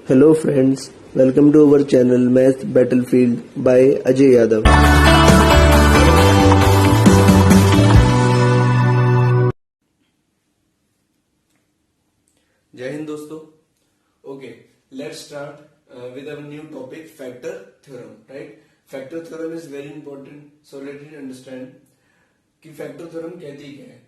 Hello friends, welcome to our channel Math Battlefield by Ajay Yadav. जय हिंद दोस्तों. Okay, let's start with our new topic, factor theorem. Right? Factor theorem is very important. So let us understand कि factor theorem कहती क्या है.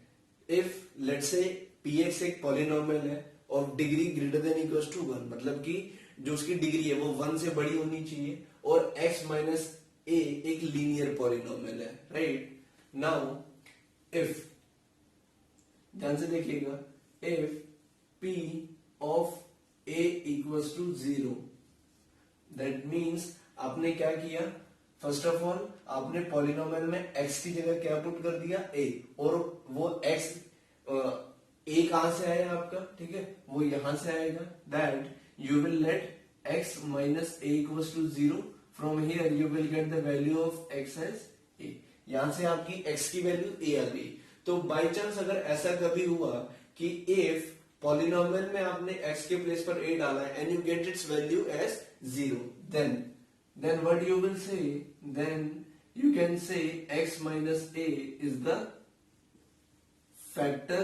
If let's say px एक polynomial है और degree greater than equals to 1, मतलब कि जो उसकी डिग्री है वो 1 से बड़ी होनी चाहिए और x माइनस ए एक लीनियर पॉलिनोमियल है. राइट नाउ इफ, ध्यान से देखिएगा, if p of a equals to 0, that means आपने क्या किया, फर्स्ट ऑफ ऑल आपने पॉलिनोमियल में x की जगह क्या पुट कर दिया, a, और वो x a कहां से आया आपका, ठीक है, वो यहां से आएगा. That you will let x minus a equals to 0. From here you will get the value of x as a. यहां से आपकी x की वैल्यू a आ गई. तो बाय चांस अगर ऐसा कभी हुआ कि इफ पॉलिनोमियल में आपने x के प्लेस पर a डाला है and you get its value as 0, then what you will say, then you can say x minus a is the factor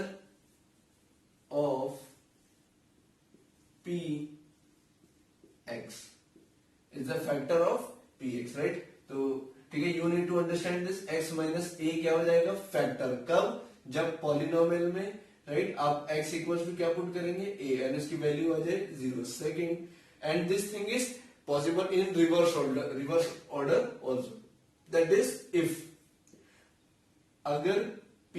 of px, is the factor of px, right? तो ठीक है, you need to understand this. x minus a क्या हो जाएगा, factor. कब, जब polynomial में, right, आप x इक्वल्स टू क्या पुट करेंगे, a, एंड इसकी वैल्यू आ जाए 0. Second, and this thing is possible in reverse order also. That is, if अगर p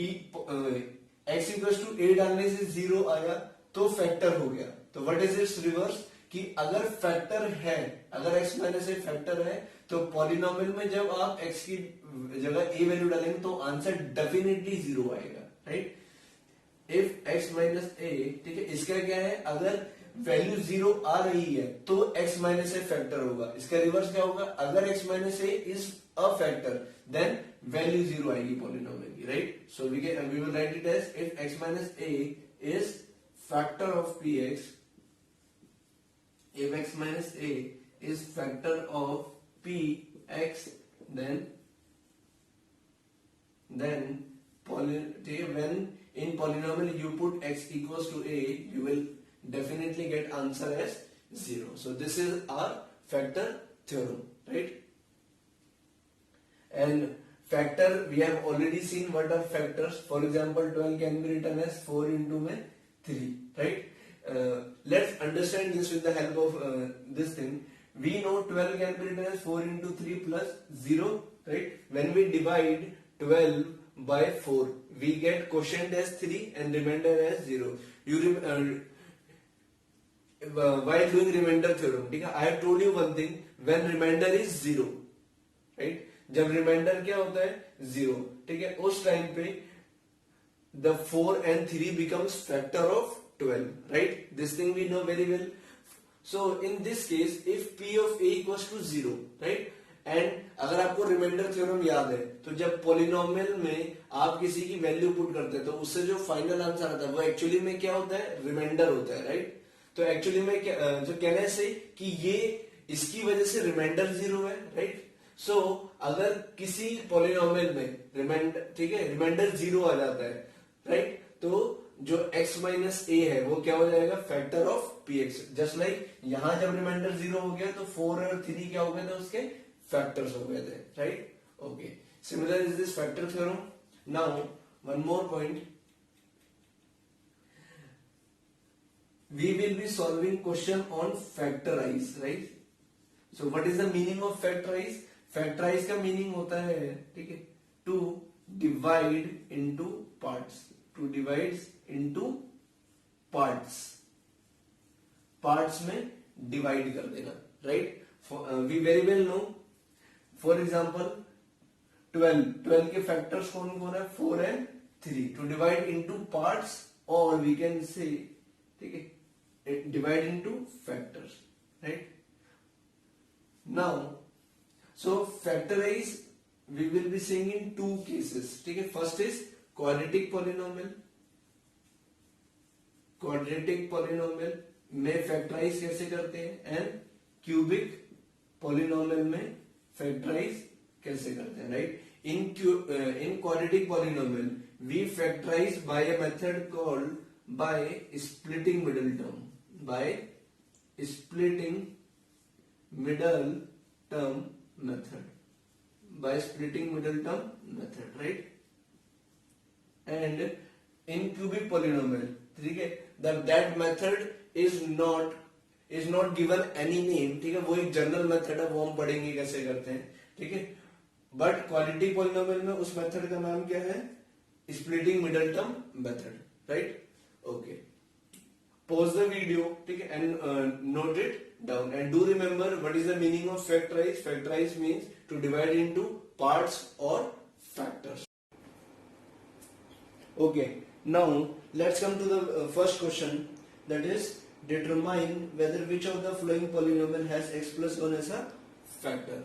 x equals to a डालने से 0 आया तो फैक्टर हो गया. तो व्हाट इज इट्स रिवर्स, कि अगर फैक्टर है, अगर x माइनस a फैक्टर है तो पॉलिनोमियल में जब आप x की जगह a वैल्यू डालेंगे तो आंसर डेफिनेटली 0 आएगा. Right, if x minus a, ठीक है, इसका क्या है, अगर वैल्यू 0 आ रही है तो x माइनस ए फैक्टर होगा. इसका रिवर्स क्या होगा, अगर x minus a is a factor then value 0 आएगी पॉलिनोमियल की. Right, so we will write it as if x minus a is factor of px, if x minus a is factor of px, then when in polynomial you put x equals to a, you will definitely get answer as 0. So this is our factor theorem, right? And factor, we have already seen what are factors. For example, 12 can be written as 4 into 3, right? Let's understand this with the help of this thing. We know 12 can be written as 4 into 3 plus 0, right? When we divide 12 by 4, we get quotient as 3 and remainder as 0. While doing remainder theorem, ठीक है, I have told you one thing, when remainder is 0, right? जब remainder क्या होता है, 0, ठीक है, उस time पे the 4 and 3 becomes factor of 12, right? This thing we know very well. So in this case, if p of a equals to 0, right? And अगर आपको रिमाइंडर थ्योरम याद है तो जब पॉलिनोमियल में आप किसी की वैल्यू पुट करते हैं तो उससे जो फाइनल आंसर आता है वो एक्चुअली में क्या होता है, रिमाइंडर होता है. राइट, तो एक्चुअली में जो कहने से कि ये इसकी वजह से रिमाइंडर 0 है. राइट, सो अगर किसी पॉलिनोमियल में रिमाइंडर, ठीक है, रिमाइंडर 0 आ जाता है, राइट, तो जो x माइनस a है वो क्या हो जाएगा, factor of px. Just like यहां जब रिमाइंडर 0 हो गया तो 4 और 3 क्या हो गए थे, उसके फैक्टर्स हो गए थे. Right, okay, similar is this factor theorem. Now one more point, we will be solving question on factorize, right? So what is the meaning of factorize? Factorize का meaning होता है, ठीक है, to divide into parts, to divide into parts, parts में divide कर देना. Right, we very well know, for example 12 के factors कौन कौन है, 4 and 3. to divide into parts, or we can say, ठीक है, divide into factors. Right, now so factorize we will be seeing in two cases. ठीक है, first is quadratic polynomial, में factorize कैसे करते हैं एंड क्यूबिक पॉलिनोमियल में factorize कैसे करते हैं, right? In quadratic polynomial we factorize by a method called by splitting middle term, by splitting middle term method, by splitting middle term method, right? And in cubic polynomial, ठीक है, that method is not given any name, ठीक है, वो एक general method है, वो हम पढ़ेंगे कैसे करते हैं, ठीक है. बट क्वालिटी पॉलिनोमियल में उस मेथड का नाम क्या है? Splitting middle term method, right? Okay, pause the video, ठीक है, and note it down and do remember what is the meaning of factorize. Factorize means to divide into parts or factors. Okay, now let's come to the first question, that is determine whether which of the following polynomial has x plus 1 as a factor.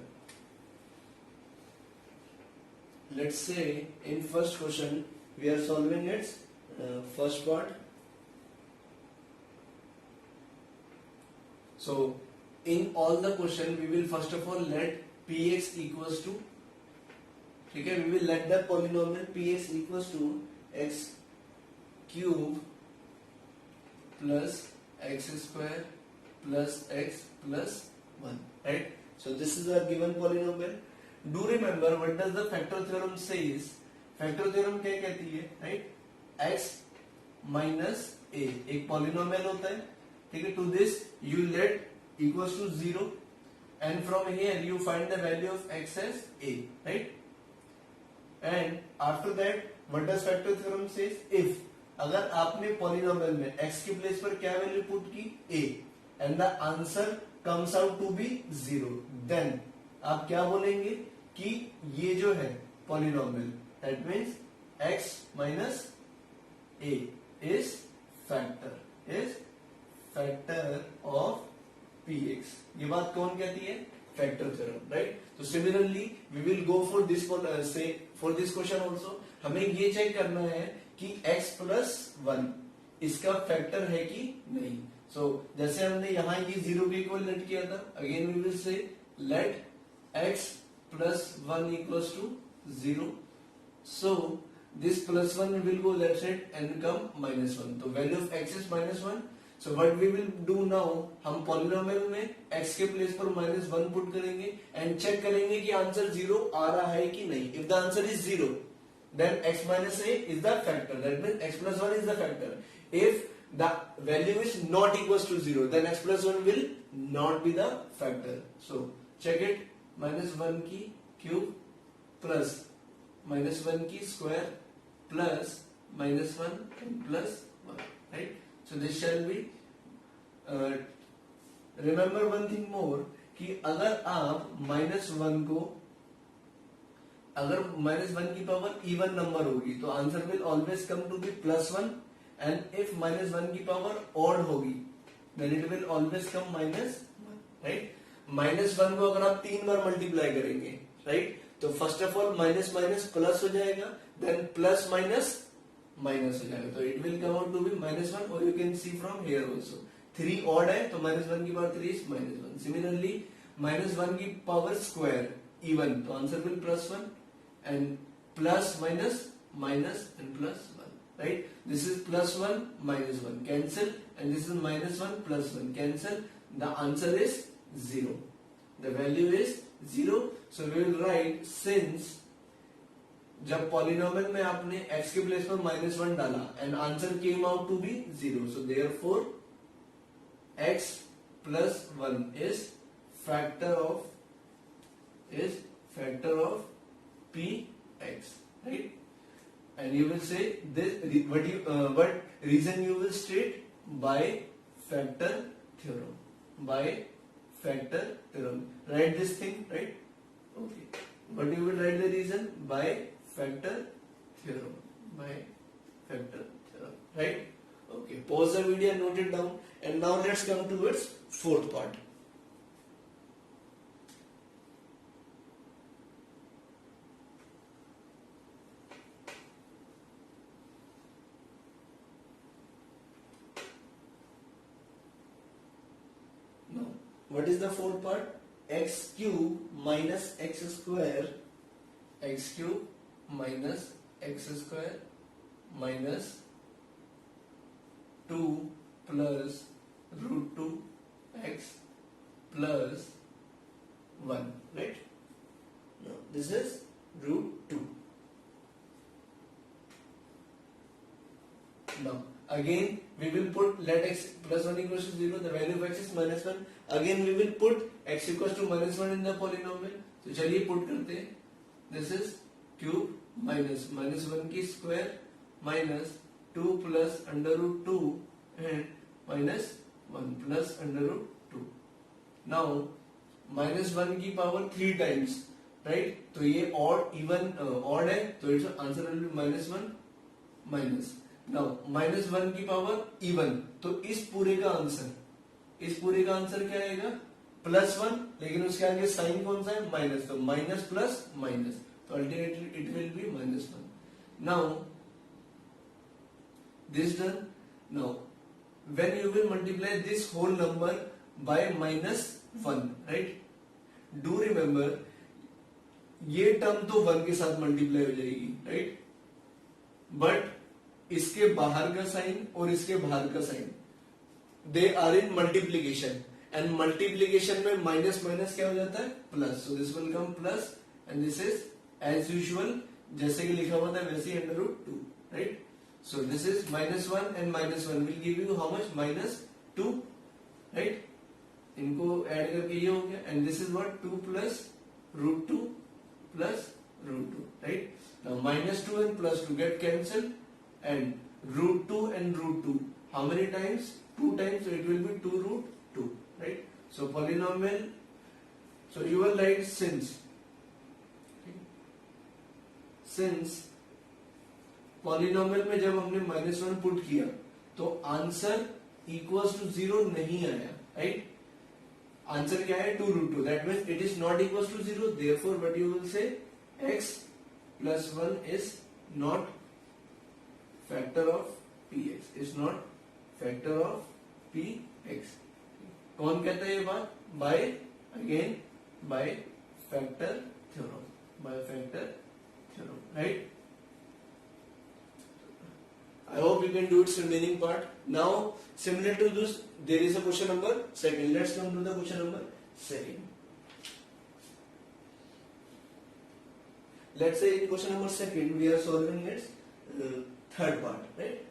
Let's say in first question we are solving its first part. So in all the question we will first of all let px equals to, ठीक है, we will let the polynomial px equals to x cube plus x square plus x plus 1, right? So this is a given polynomial. Do remember what does the factor theorem says? Factor theorem क्या कहती है, right? x minus a एक polynomial होता है, ठीक है. To this you let equals to 0 and from here you find the value of x as a, right? And after that what does factor theorem says? If अगर आपने polynomial में x की place पर क्या वैल्यू पुट की? a, and the answer comes out to be 0, then आप क्या बोलेंगे कि ये जो है polynomial, that means x minus a is factor of px. ये बात कौन कहती है? Factor theorem, right? तो similarly we will go for this for this question also. हमें ये चेक करना है कि x प्लस 1 इसका फैक्टर है कि नहीं. सो जैसे हमने यहाँ ये 0 के इक्वल लेट किया था, again we will say let x plus 1 equals to 0. So this plus 1 will go left side and come minus 1. तो value of x is minus 1. So what we will do now, हम polynomial में x के place पर minus 1 put करेंगे and check करेंगे कि answer 0 आ रहा है कि नहीं. If the answer is 0, then x minus a is the factor. That means x plus 1 is the factor. If the value is not equals to 0, then x plus 1 will not be the factor. So check it. minus 1 की cube plus minus 1 की square plus minus 1 and plus 1, right? So this shall be remember one thing more कि अगर आप -1 को, अगर -1 की power even number होगी तो answer will always come to be +1, and if -1 की पावर ऑड होगी then it will always come -1, right? -1 को अगर आप 3 बार मल्टीप्लाई करेंगे, राइट, तो first of all minus minus plus हो जाएगा, देन प्लस माइनस माइनस हो जाएगा, तो it will come out to be -1. और you can see from here also 3 odd है तो -1 की पावर 3 इज -1. सिमिलरली -1 की पावर स्क्वायर इवन, तो answer will +1, and plus minus minus and +1, right? This is +1 -1 cancel, and this is -1 +1 cancel. The answer is 0. The value is 0. So we will write since जब polynomial में आपने x के place पर -1 डाला and answer came out to be 0, so therefore x plus 1 is factor of px, right? And you will say this, what reason you will state? By factor theorem. By factor theorem. Write this thing, right? Okay. But you will write the reason by factor theorem. By factor theorem, right? Okay. Pause the video and note it down. And now let's come to its fourth part. Now, what is the fourth part? X cube minus x square. X cube minus x square minus 2 plus root 2 x plus 1, right? Now, this is root 2. Now, again we will put, let x plus 1 equals to 0, the value of x is minus 1. Again we will put x equals to minus 1 in the polynomial. So चलिए put करते हैं. This is cube minus 1 की square minus 2 plus under root 2 and minus 1 plus under root 2. Now minus 1 की power 3 times, right? तो ये odd even odd है, तो its answer will be minus 1 minus. Now minus 1 की power even, तो इस पूरे का आंसर क्या आएगा? प्लस 1, लेकिन उसके आगे साइन कौन सा है? माइनस, तो माइनस प्लस माइनस, तो ultimately it will be minus 1. Now this done. Now when you will multiply this whole number by minus 1, right? Do remember ये टर्म तो 1 के साथ मल्टीप्लाई हो जाएगी, राइट? बट इसके बाहर का साइन और इसके बाहर का sign, they are in multiplication, and multiplication में माइनस माइनस क्या हो जाता है? Plus. So this will come plus and this is as usual जैसे कि लिखा हुआ था वैसे ही under root 2, right? So this is minus 1 and minus 1 will give you how much? minus 2, right? इनको ऐड करके ये हो गया, and this is what? 2 plus root 2 plus root 2, right? Now minus 2 and plus 2 get cancelled, and root 2 and root 2, how many times? 2 times, so it will be 2 root 2, right? So polynomial, so you will write since polynomial में जब हमने minus 1 put किया तो answer equals to 0 नहीं आया, right? Answer क्या है? 2 root 2. That means it is not equals to 0. Therefore, what you will say? X plus 1 is not factor of px. Is not factor of px. कौन कहता है ये बात? By factor theorem. By factor theorem, right? I hope you can do its remaining part. Now, similar to this, there is a question number 2. Let's come to the question number 2. Let's say in question number 2, we are solving its third part, right?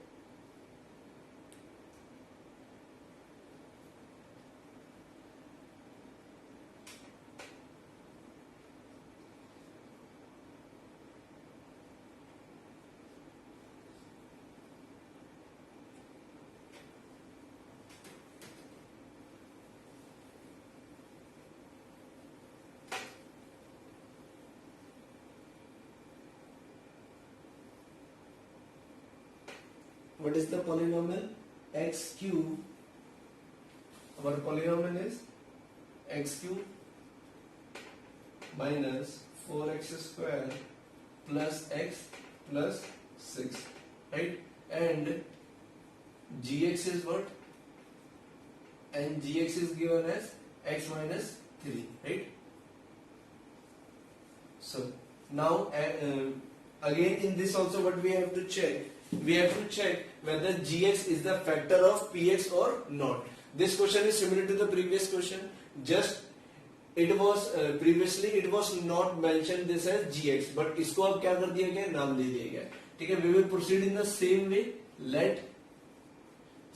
What is the polynomial? X cube. Our polynomial is x cube minus 4x square plus x plus 6, right? And gx is what? And gx is given as x minus 3, right? So now again in this also what we have to check? We have to check whether gx is the factor of px or not. This question is similar to the previous question. Just it was previously it was not mentioned this as gx, but इसको अब क्या कर दिया गया? नाम दे दिया गया, ठीक है? We will proceed in the same way. Let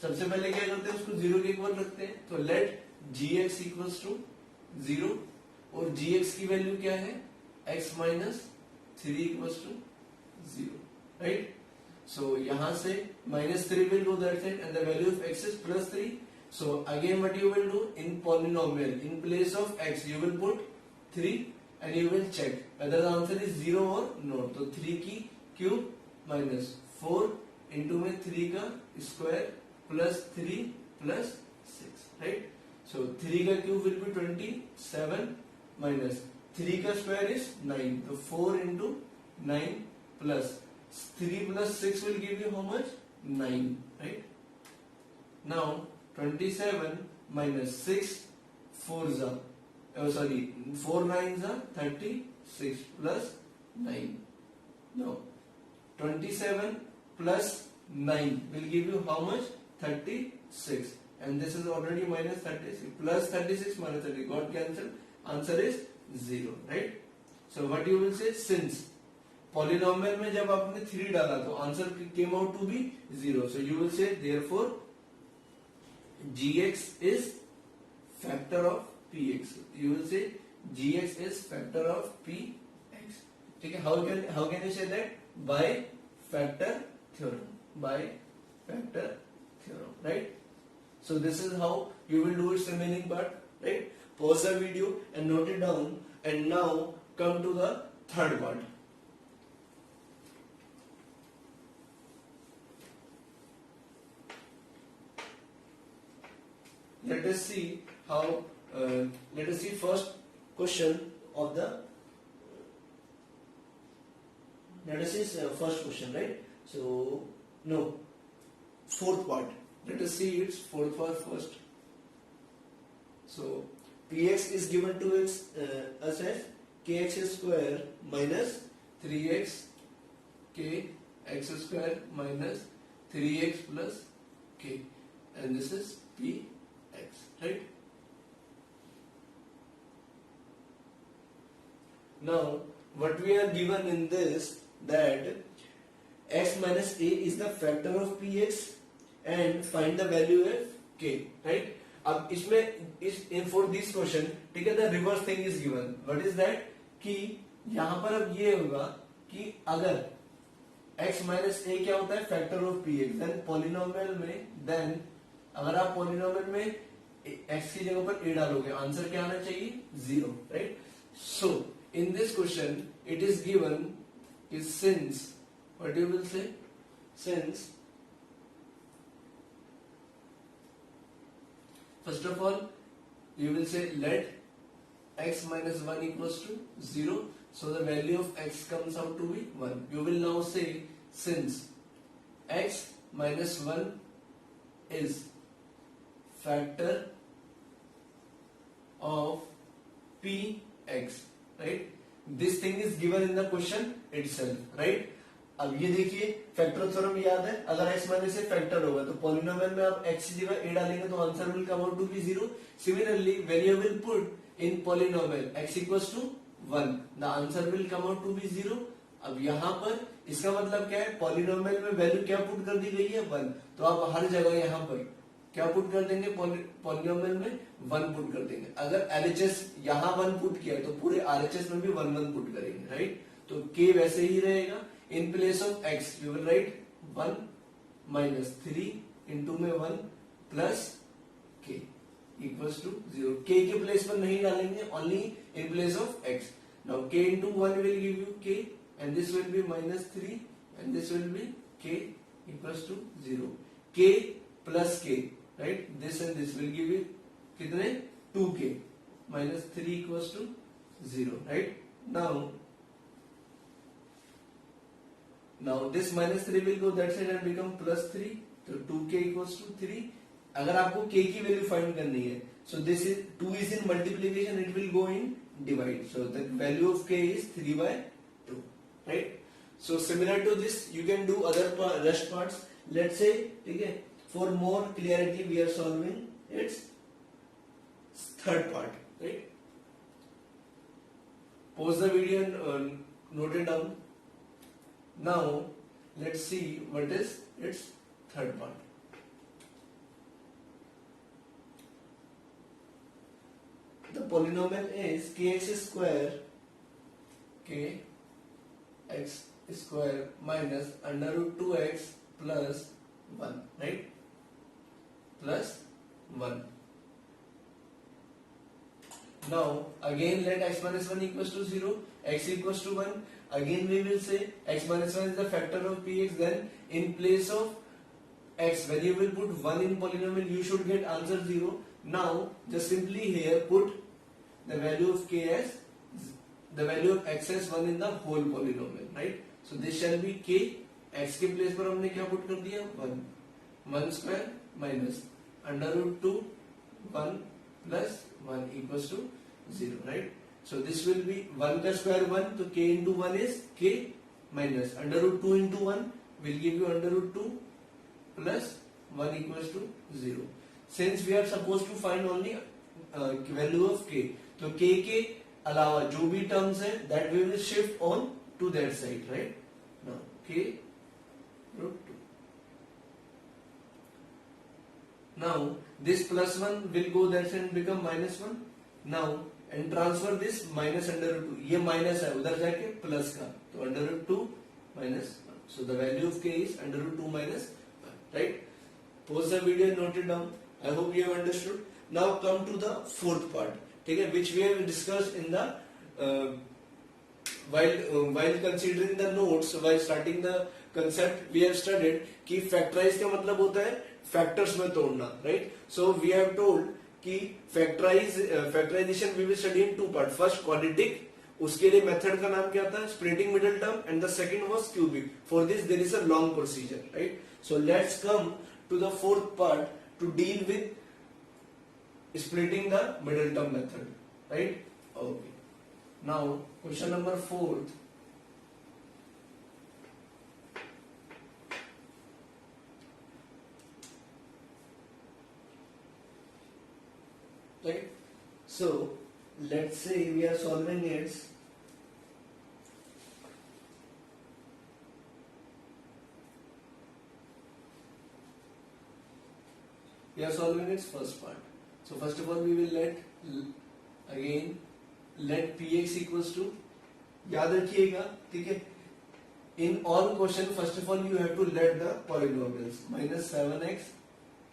सबसे पहले क्या करते हैं? उसको 0 के इक्वल रखते हैं. तो let gx equals to 0 और gx की वैल्यू क्या है? x minus 3 equals to 0, right? So यहाँ से -3 will go that side and the value of x is +3. So again what you will do in polynomial, in place of x you will put 3 and you will check whether the answer is 0 or not. तो 3 की cube minus 4 into में 3 का square plus 3 plus 6, right? So 3 का cube will be 27 minus 3 का square is 9. तो 4 into 9 plus 3 plus 6 will give you how much? 9, right? Now 27 minus 6 4 जा sorry 4 9 जा 36 plus 9. Now 27 plus 9 will give you how much? 36, and this is already minus 36 plus 36 minus 30 got cancelled. Answer is 0, right? So what you will say, since polynomial में जब आपने 3 डाला तो answer came out to be 0, so you will say therefore gx is factor of px. You will say gx is factor of px. ठीक है? How can you say that? By factor theorem. By factor theorem, right? So this is how you will do its remaining part, right? Pause the video and note it down, and now come to the third part. Let us see how. Let us see first question of the. Let us see first question, right? So no, fourth part. Let us see its fourth part first. So px is given to us as kx square minus 3x kx square minus 3x plus k, and this is px, right? Now what we are given in this, that x minus a is the factor of px and find the value of k, right? अब इसमें इस for this question, ठीक है, the reverse thing is given. What is that? कि यहाँ पर अब ये होगा कि अगर x minus a क्या होता है? Factor of px. Then polynomial में, then अगर आप polynomial में x की जगह पर a डालोगे, आंसर क्या आना चाहिए? 0, right? So in this question it is given is since, what you will say? Since first of all, you will say let x minus 1 equals to 0. So the value of x comes out to be 1. You will now say since x minus 1 is factor of px, right? This thing is given in the question itself, right? अब ये देखिए factor theorem याद है, अगर x minus से factor होगा तो polynomial में आप x की जगह a डालेंगे तो answer will come out to be 0. Similarly when you will put in polynomial x equals to 1, the answer will come out to be 0. अब यहाँ पर इसका मतलब क्या है? पॉलिनोमियल में वैल्यू क्या पुट कर दी गई है? 1. तो आप हर जगह यहाँ पर क्या पुट कर देंगे? पॉलिनोमियल में 1 पुट कर देंगे. अगर LHS यहाँ 1 पुट किया तो पूरे RHS में भी 1 1 पुट करेंगे, राइट? तो k वैसे ही रहेगा. In place of x, you will write 1 minus 3 into में 1 plus k equals to 0. k के place पर नहीं डालेंगे, only in place of x. Now k into 1 will give you k, and this will be minus 3, and this will be k equals to 0. k plus k, right? This and this will give you कितने? 2k minus 3 equals to 0, right? Now this minus 3 will go that side and become plus 3. So 2k equals to 3. अगर आपको k की value find करनी है, so this is 2 is in multiplication, it will go in divide. So the value of k is 3 by 2, right? So similar to this, you can do other rest parts. Let's say, ठीक है, for more clarity, we are solving its third part, right? Pause the video and note it down. Now let's see what is its third part. The polynomial is kx square minus under root 2x plus 1, right? Plus 1. Now again let x minus 1 equals to 0, x equals to 1. Again we will say x minus 1 is the factor of px. Then in place of x, when you will put 1 in polynomial, you should get answer 0. Now just simply here put the value of k as the value of x as 1 in the whole polynomial, right? So this shall be k. x के place पर हमने क्या put कर दिया? 1 square minus under root 2 1 plus 1 equals to 0, right? So this will be 1 का square 1, तो k into 1 is k minus under root 2 into 1 will give you under root 2 plus 1 equals to 0. Since we are supposed to find only value of k, तो k के अलावा जो भी terms है that we will shift on to that side, right? Now k root 2. Now this plus 1 will go that side and become minus 1. Now and transfer this minus under root 2. ये minus है उधर जाके plus का, तो under root 2 minus 1. So the value of k is under root 2 minus 1, right? Pause the video and note it down. I hope you have understood. Now come to the fourth part, ठीक है, which we have discussed in the while considering the notes, while starting the concept we have studied कि factorize का मतलब होता है factors में तोड़ना, right? So we have told कि factorization we will study in two parts. First quadratic, उसके लिए मेथड का नाम क्या था? Splitting middle term, and the second was cubic. For this there is a long procedure, right? So let's come to the fourth part to deal with splitting the middle term method, right? Okay. Now question number 4. Right? So let's say we are solving it. We are solving its first part. So first of all we will let px equals to, याद रखिएगा, ठीक है, in all question first of all you have to let the polynomials minus 7x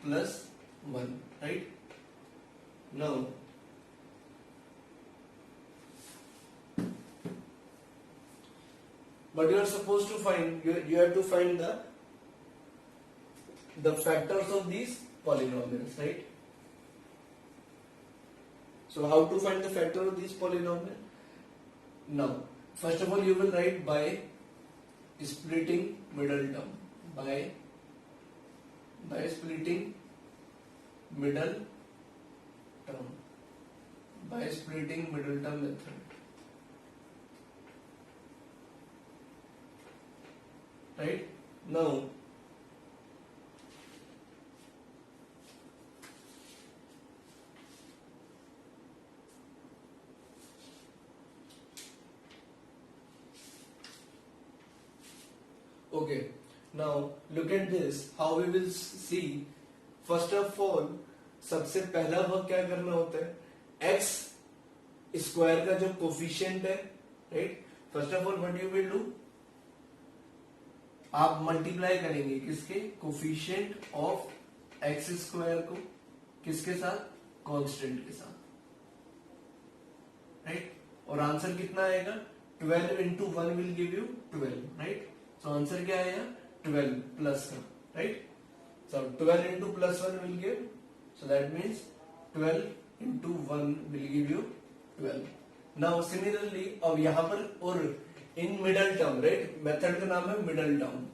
plus 1, right? Now but you are supposed to find, you have to find the factors of these polynomials, right? So how to find the factor of these polynomials? Now first of all you will write by splitting middle term, by splitting middle term, by splitting middle term method, right? Now okay, now look at this, how we will see. First of all सबसे पहला work क्या करना होता है, x square का जो coefficient है, right? First of all what you will do, आप मल्टीप्लाई करेंगे किसके, कोफिशिएंट ऑफ एक्स स्क्वायर को किसके साथ, कांस्टेंट के साथ, राइट? और आंसर कितना आएगा, 12 into 1 will give you 12, right? So answer क्या आएगा, 12 प्लस का, right? So 12 into plus 1 will give, so that means 12 into 1 will give you 12. Now similarly अब यहाँ पर और in middle term, right, method का नाम है मिडल टर्म.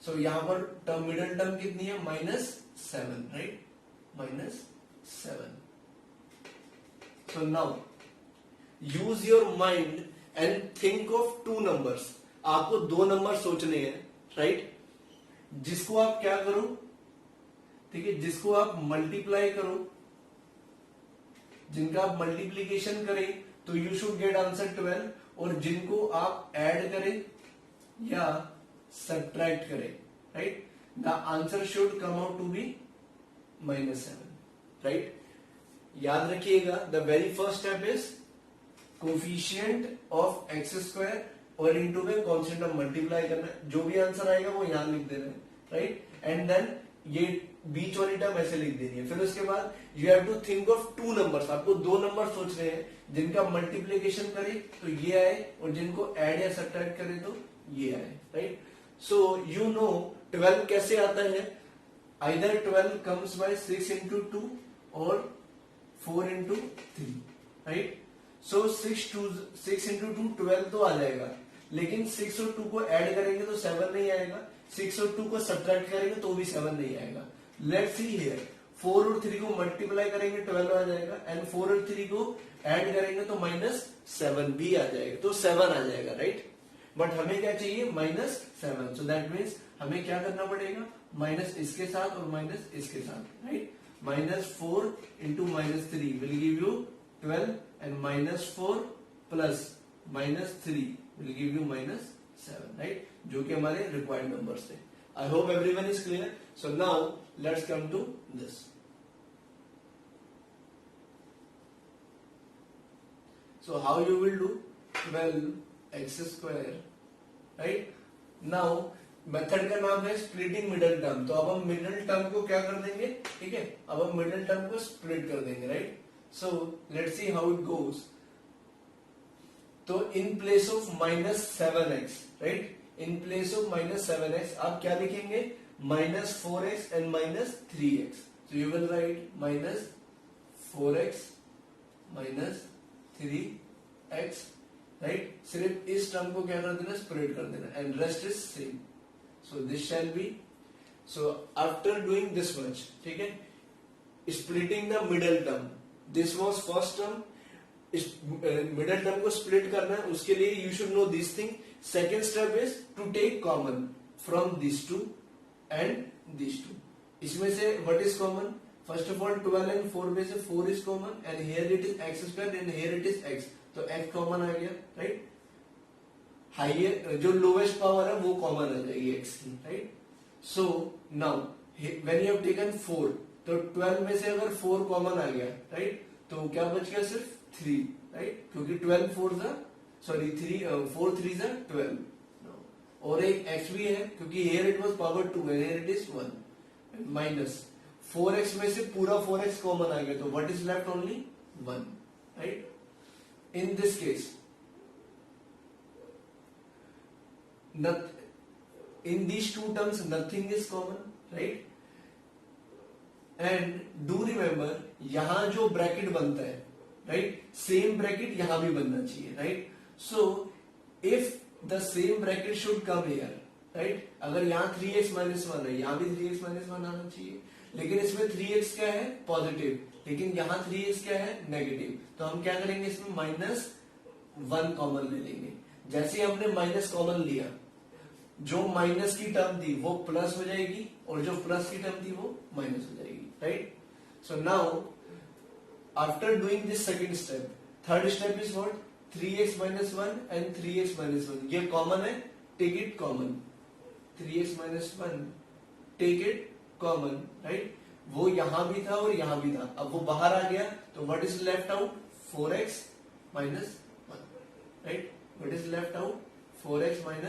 सो यहाँ पर टर्म मिडल टर्म कितनी है, -7, right, -7. So now use your mind and think of 2 numbers. आपको 2 नंबर सोचने हैं, राइट? जिसको आप क्या करो, ठीक है, जिसको आप मल्टीप्लाई करो, जिनका आप मल्टीप्लीकेशन करें तो यू शुड गेट आंसर 12, और जिनको आप ऐड करें या सब्ट्रैक्ट करें, right, the answer should come out to be -7, right? याद रखिएगा, the very first step is coefficient of x square और इनटू में कांस्टेंट ऑफ मल्टीप्लाई करना है. जो भी आंसर आएगा वो यहां लिख देना है, राइट? एंड देन ये बीच वाली टर्म ऐसे लिख देनी है. फिर उसके बाद you have to think of 2 numbers. आपको 2 नंबर सोच रहे हैं, जिनका मल्टीप्लीकेशन करे तो ये आए, और जिनको ऐड या सब्ट्रैक्ट करे तो ये आए, राइट? सो यू नो 12 कैसे आता है, आइदर 12 कम्स बाय 6 into 2 और 4 into 3, राइट? सो 6 into 2 12 तो आ जाएगा, लेकिन 6 और 2 को ऐड करेंगे तो 7 नहीं आएगा, 6 और 2 को सब्ट्रैक्ट करेंगे तो भी 7 नहीं आएगा. लेट्स सी हियर, 4 और 3 को मल्टीप्लाई करेंगे 12 आ जाएगा, एंड 4 और 3 को ऐड करेंगे तो -7 भी आ जाएगा, तो 7 आ जाएगा, राइट। बट हमें क्या चाहिए, -7, सो दैट मीन्स हमें क्या करना पड़ेगा, माइनस इसके साथ और माइनस इसके साथ, right. -4 into -3 will give you 12, and -4 plus -3 will give you -7, right, जो कि हमारे रिक्वायर्ड नंबर्स थे। I hope everyone is clear. So now let's come to this. So how you will do, 12x square, right? Now method का नाम है splitting middle term. तो अब हम मिडिल टर्म को क्या कर देंगे, ठीक है, अब हम मिडिल टर्म को स्प्लिट कर देंगे, right. So let's see how it goes. तो in place of -7x, right, in place of -7x आप क्या लिखेंगे, -4x and -3x। So you will write -4x -3x, right. सिर्फ इस टर्म को क्या कर देना, स्प्लिट कर देना, and rest is same. So this shall be, so after doing this much, ठीक है, splitting the middle term, this was first term, middle term को स्प्लिट करना है, उसके लिए you should know this thing. Second step is to take common from this two and this two. इसमें से what is common, first of all 12 and 4 में से 4 is common, and here it is x square and here it is x, तो x common आ गया, right. Higher जो lowest power है वो common आ जाएगी x की, right. So now when you have taken 4, तो 12 में से अगर 4 कॉमन आ गया, राइट, तो क्या बच गया, सिर्फ 3, राइट, क्योंकि 12 4 सॉरी 4 3 12, और एक x भी है क्योंकि here it was power 2 and here it is 1, minus 4x में से पूरा 4x कॉमन आ गया, तो what is left, only 1, right. In this case in these two terms nothing is common, right, and do remember यहां जो bracket बनता है, right, same bracket यहां भी बनना चाहिए, right. So if the same bracket should come here, right, अगर यहाँ 3x - 1 है, यहाँ भी 3x - 1 आना चाहिए, लेकिन इसमें 3x क्या है, पॉजिटिव, लेकिन यहाँ 3x क्या है, नेगेटिव, तो हम क्या करेंगे, इसमें -1 कॉमन ले लेंगे। जैसे हमने माइनस कॉमन लिया, जो माइनस की टर्म थी वो प्लस हो जाएगी, और जो प्लस की टर्म थी वो माइनस हो जाएगी, right. So now after doing this second step, third step is what, 3x - 1 and 3x - 1, ये कॉमन है, take it common, 3x - 1 take it common, right, वो यहां भी था और यहां भी था, अब वो बाहर आ गया, तो what is left out, 4x - 1, right, what is left out, 4x - 1,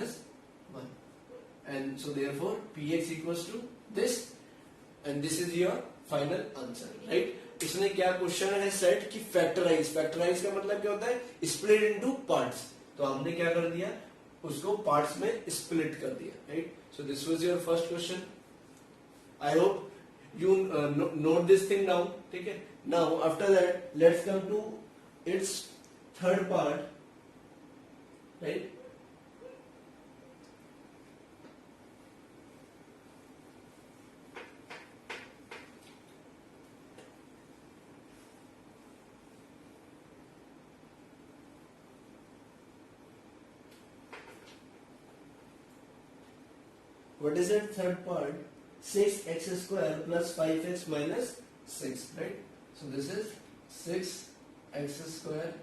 and so therefore px equals to this, and this is your final answer, right। इसने क्या क्वेश्चन है सेट कि फैक्टराइज, फैक्टराइज का मतलब क्या होता है, स्प्लिट इनटू पार्ट्स, तो हमने क्या कर दिया, उसको पार्ट्स में स्प्लिट कर दिया, right. So this was your first question. I hope you note this thing now, ठीक है। Now after that let's come to its third part, right. What is that third part? 6x square plus 5x minus 6, right? So this is 6x square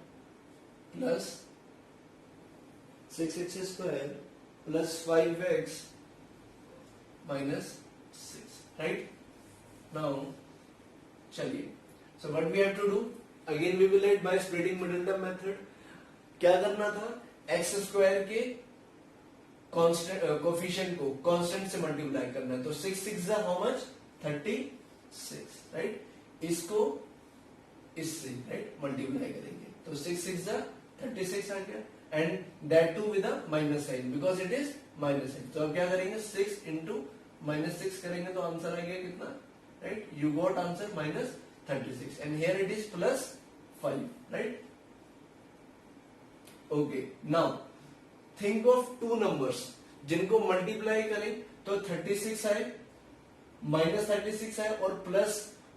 plus 6x square plus 5x minus 6, right? Now, चलिए, so what we have to do? Again we will write by splitting middle term method. क्या करना था, x square के coefficient को constant से multiply करना है, तो 6 6 हाउ मच, 36, राइट, इसको इससे, राइट, मल्टीप्लाई करेंगे, तो 6 6 36 आ गया, and that too with a minus sign, because it is minus sign. तो अब क्या करेंगे, 6 into -6 करेंगे, तो आंसर आ गया कितना, right, you got answer -36, and here it is +5, right. Okay, now think of two numbers जिनको मल्टीप्लाई करें तो 36 आए, -36 आए और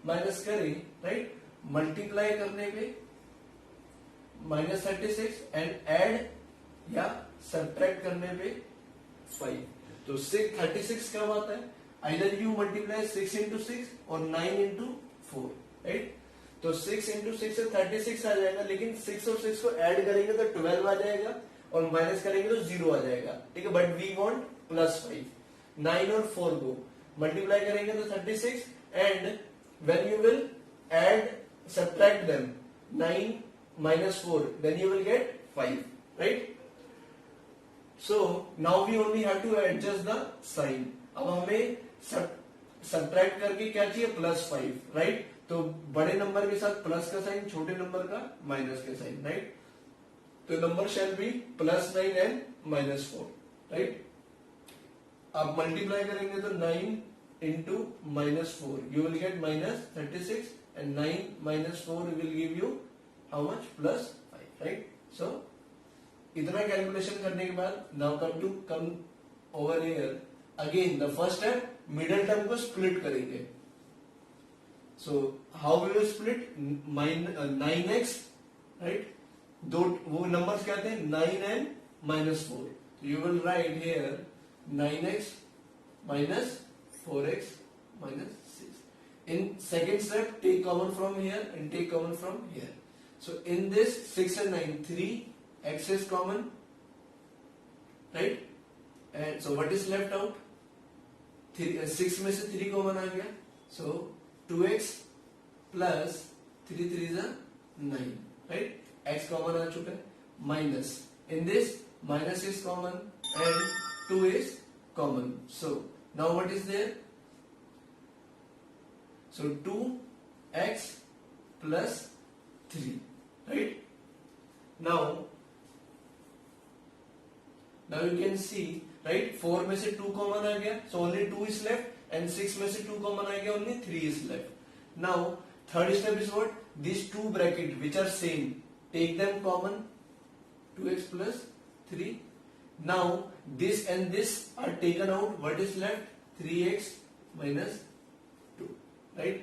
माइनस करें, राइट, मल्टीप्लाई करने पे -36 एंड ऐड या सब्ट्रैक्ट करने पे 5। तो 36 कब आता है? आइदर यू मल्टीप्लाई 6 इंटू 6 और 9 इंटू 4, राइट। तो 6 इंटू 6 से 36 आ जाएगा, लेकिन 6 और 6 को ऐड करेंगे तो 12 आ जाएगा और माइनस करेंगे तो 0 आ जाएगा, ठीक है। But we want +5। 9 और 4 को मल्टीप्लाई करेंगे तो 36 and when you will add subtract them 9 minus 4, then you will get 5, right? So now we only have to adjust the sign. अब हमें सब्ट्रैक्ट करके क्या चाहिए? +5, राइट। तो बड़े नंबर के साथ प्लस का साइन, छोटे नंबर का माइनस का साइन, राइट। तो number shall be +9 and -4, right. आप मल्टीप्लाई करेंगे तो 9 into -4 you will gate -36 and 9 - 4 will give you how much? +5, right? So इतना कैलकुलेशन करने के बाद now come over here again the first step, middle term को split करेंगे। so how we will split? 9x, right? दो वो numbers क्या थे? 9 and -4. so you will write here 9x minus 4x minus 6. in second step, take common from here and take common from here. So in this 6 and 9, 3x is common, right? And so what is left out? 6 में से 3 common आ गया, so 2x plus 3 3 is 9, right? x common आ चुका है, minus in this minus is common and 2 is common. So now what is there? So 2x plus 3, right? Now you can see, right, 4 में से 2 common आ गया, so only 2 is left and 6 में से 2 common आ गया, only 3 is left. Now third step is what? These two brackets which are same, take them common, 2x plus 3. Now this and this are taken out, what is left? 3x minus 2, right?